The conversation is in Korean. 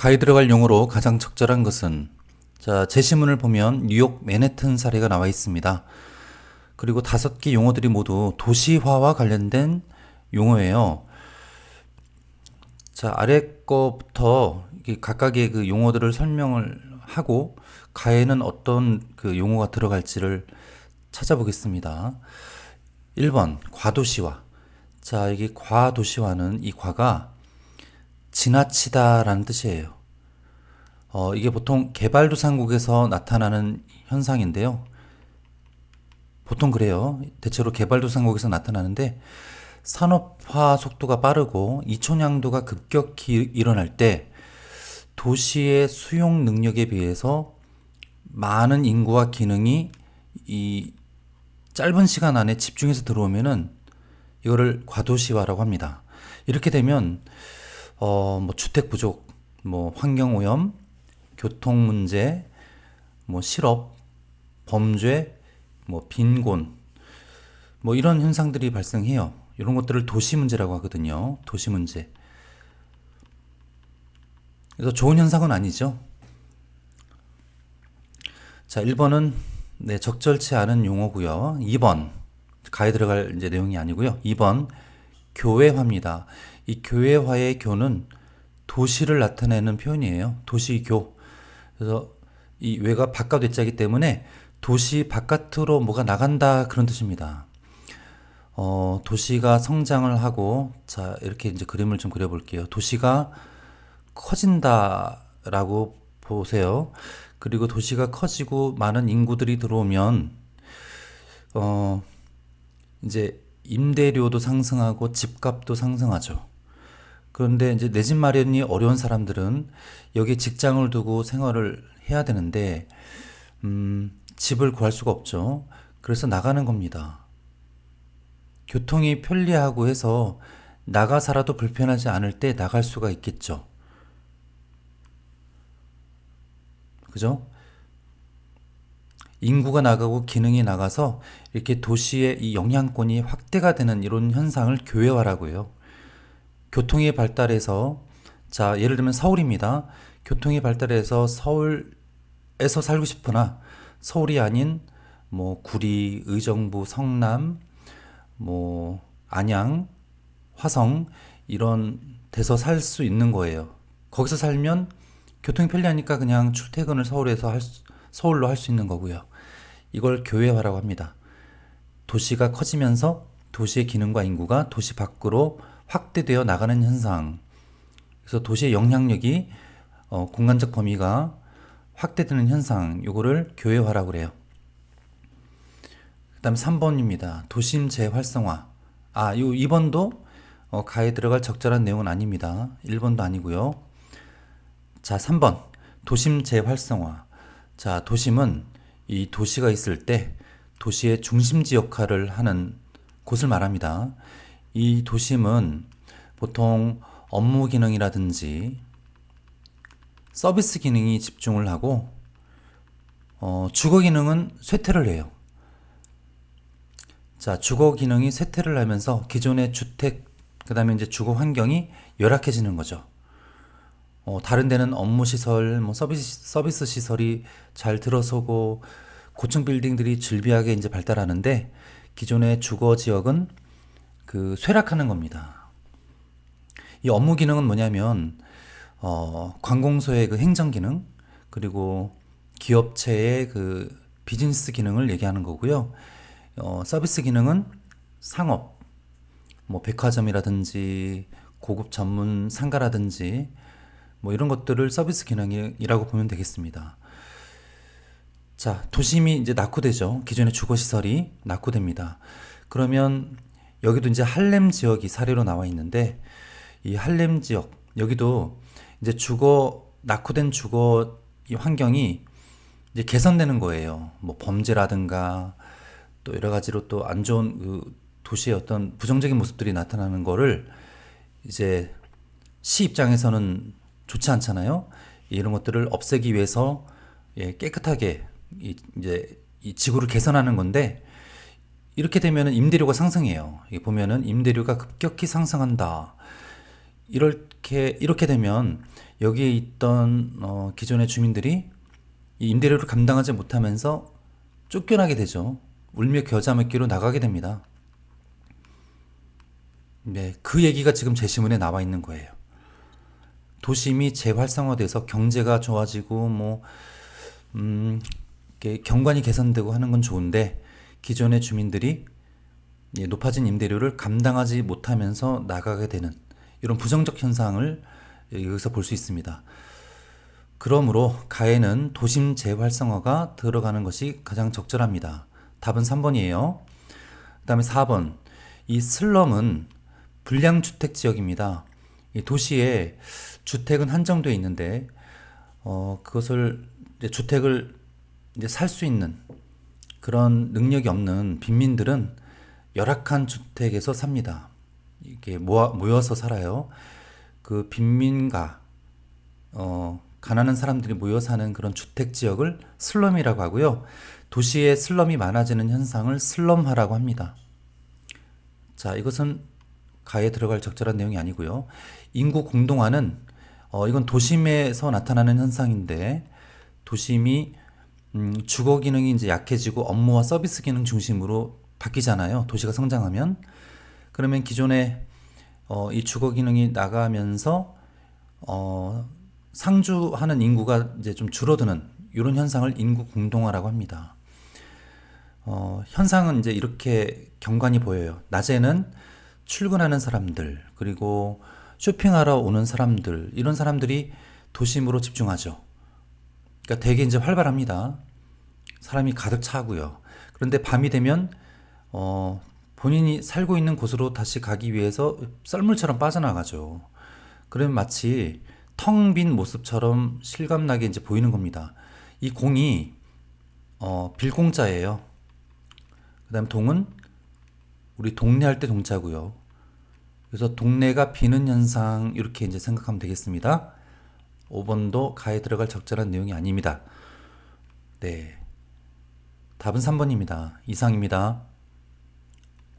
가에 들어갈 용어로 가장 적절한 것은 자, 제시문을 보면 뉴욕 맨해튼 사례가 나와 있습니다. 그리고 5개 용어들이 모두 도시화와 관련된 용어예요. 자, 아래 거부터 각각의 그 용어들을 설명을 하고 가에는 어떤 그 용어가 들어갈지를 찾아보겠습니다. 1번 과도시화. 자, 이게 과도시화는 이 과가 지나치다라는 뜻이에요. 이게 보통 개발도상국에서 나타나는 현상인데요. 보통 그래요. 대체로 개발도상국에서 나타나는데 산업화 속도가 빠르고 이촌양도가 급격히 일어날 때 도시의 수용 능력에 비해서 많은 인구와 기능이 이 짧은 시간 안에 집중해서 들어오면은 이거를 과도시화라고 합니다. 이렇게 되면 뭐 주택 부족, 뭐 환경 오염, 교통 문제, 뭐 실업, 범죄, 뭐 빈곤, 뭐 이런 현상들이 발생해요. 이런 것들을 도시 문제라고 하거든요. 도시 문제. 그래서 좋은 현상은 아니죠. 자, 1번은 네, 적절치 않은 용어고요. 2번 가에 들어갈 이제 내용이 아니고요. 2번 교외화입니다. 이 교외화의 교는 도시를 나타내는 표현이에요. 도시교. 그래서 이 외가 바깥 외자이기 때문에 도시 바깥으로 뭐가 나간다 그런 뜻입니다. 도시가 성장을 하고 자 이렇게 이제 그림을 좀 그려볼게요. 도시가 커진다라고 보세요. 그리고 도시가 커지고 많은 인구들이 들어오면 어 이제 임대료도 상승하고 집값도 상승하죠. 그런데 이제 내 집 마련이 어려운 사람들은 여기 직장을 두고 생활을 해야 되는데 집을 구할 수가 없죠. 그래서 나가는 겁니다. 교통이 편리하고 해서 나가 살아도 불편하지 않을 때 나갈 수가 있겠죠. 그죠? 인구가 나가고 기능이 나가서 이렇게 도시의 이 영향권이 확대가 되는 이런 현상을 교외화라고 해요. 교통이 발달해서 자 예를 들면 서울입니다. 교통이 발달해서 서울에서 살고 싶으나 서울이 아닌 뭐 구리, 의정부, 성남, 뭐 안양, 화성 이런 데서 살 수 있는 거예요. 거기서 살면 교통이 편리하니까 그냥 출퇴근을 서울로 할 수 있는 거고요. 이걸 교외화라고 합니다. 도시가 커지면서 도시의 기능과 인구가 도시 밖으로 확대되어 나가는 현상. 그래서 도시의 영향력이 공간적 범위가 확대되는 현상. 요거를 교외화라고 그래요. 그다음 3번입니다. 도심 재활성화. 요 2번도 가에 들어갈 적절한 내용은 아닙니다. 1번도 아니고요. 자, 3번. 도심 재활성화. 자, 도심은 이 도시가 있을 때 도시의 중심지 역할을 하는 곳을 말합니다. 이 도심은 보통 업무 기능이라든지 서비스 기능이 집중을 하고 주거 기능은 쇠퇴를 해요. 자, 주거 기능이 쇠퇴를 하면서 기존의 주택, 그 다음에 이제 주거 환경이 열악해지는 거죠. 다른 데는 업무 시설, 뭐 서비스 시설이 잘 들어서고 고층 빌딩들이 즐비하게 이제 발달하는데 기존의 주거 지역은 그 쇠락하는 겁니다. 이 업무 기능은 뭐냐면 관공서의 그 행정 기능 그리고 기업체의 그 비즈니스 기능을 얘기하는 거고요. 서비스 기능은 상업, 뭐 백화점이라든지 고급 전문 상가라든지 뭐 이런 것들을 서비스 기능이라고 보면 되겠습니다. 자, 도심이 이제 낙후되죠. 기존의 주거 시설이 낙후됩니다. 그러면 여기도 이제 할렘 지역이 사례로 나와 있는데 이 할렘 지역 여기도 이제 낙후된 주거 이 환경이 이제 개선되는 거예요. 뭐 범죄라든가 또 여러 가지로 또 안 좋은 그 도시의 어떤 부정적인 모습들이 나타나는 거를 이제 시 입장에서는 좋지 않잖아요. 이런 것들을 없애기 위해서 깨끗하게 이제 이 지구를 개선하는 건데 이렇게 되면은 임대료가 상승해요. 이게 보면은 임대료가 급격히 상승한다. 이렇게 되면 여기에 있던 기존의 주민들이 이 임대료를 감당하지 못하면서 쫓겨나게 되죠. 울며 겨자 먹기로 나가게 됩니다. 네, 그 얘기가 지금 제시문에 나와 있는 거예요. 도심이 재활성화돼서 경제가 좋아지고 이렇게 경관이 개선되고 하는 건 좋은데 기존의 주민들이 높아진 임대료를 감당하지 못하면서 나가게 되는 이런 부정적 현상을 여기서 볼 수 있습니다. 그러므로 가에는 도심 재활성화가 들어가는 것이 가장 적절합니다. 답은 3번이에요. 그 다음에 4번. 이 슬럼은 불량주택 지역입니다. 이 도시에 주택은 한정되어 있는데 그것을 주택을 살 수 있는 그런 능력이 없는 빈민들은 열악한 주택에서 삽니다. 이게 모여서 살아요. 그 빈민가 가난한 사람들이 모여 사는 그런 주택 지역을 슬럼이라고 하고요. 도시에 슬럼이 많아지는 현상을 슬럼화라고 합니다. 자, 이것은 가에 들어갈 적절한 내용이 아니고요. 인구 공동화는 이건 도심에서 나타나는 현상인데 도심이 주거 기능이 이제 약해지고 업무와 서비스 기능 중심으로 바뀌잖아요. 도시가 성장하면 그러면 기존에 이 주거 기능이 나가면서 상주하는 인구가 이제 좀 줄어드는 이런 현상을 인구 공동화라고 합니다. 현상은 이제 이렇게 경관이 보여요. 낮에는 출근하는 사람들, 그리고 쇼핑하러 오는 사람들, 이런 사람들이 도심으로 집중하죠. 그러니까 되게 이제 활발합니다. 사람이 가득 차고요. 그런데 밤이 되면 본인이 살고 있는 곳으로 다시 가기 위해서 썰물처럼 빠져나가죠. 그러면 마치 텅 빈 모습처럼 실감나게 이제 보이는 겁니다. 이 공이 빌공자예요. 그다음 동은 우리 동네 할 때 동자고요. 그래서 동네가 비는 현상 이렇게 이제 생각하면 되겠습니다. 5번도 가에 들어갈 적절한 내용이 아닙니다. 네. 답은 3번입니다. 이상입니다.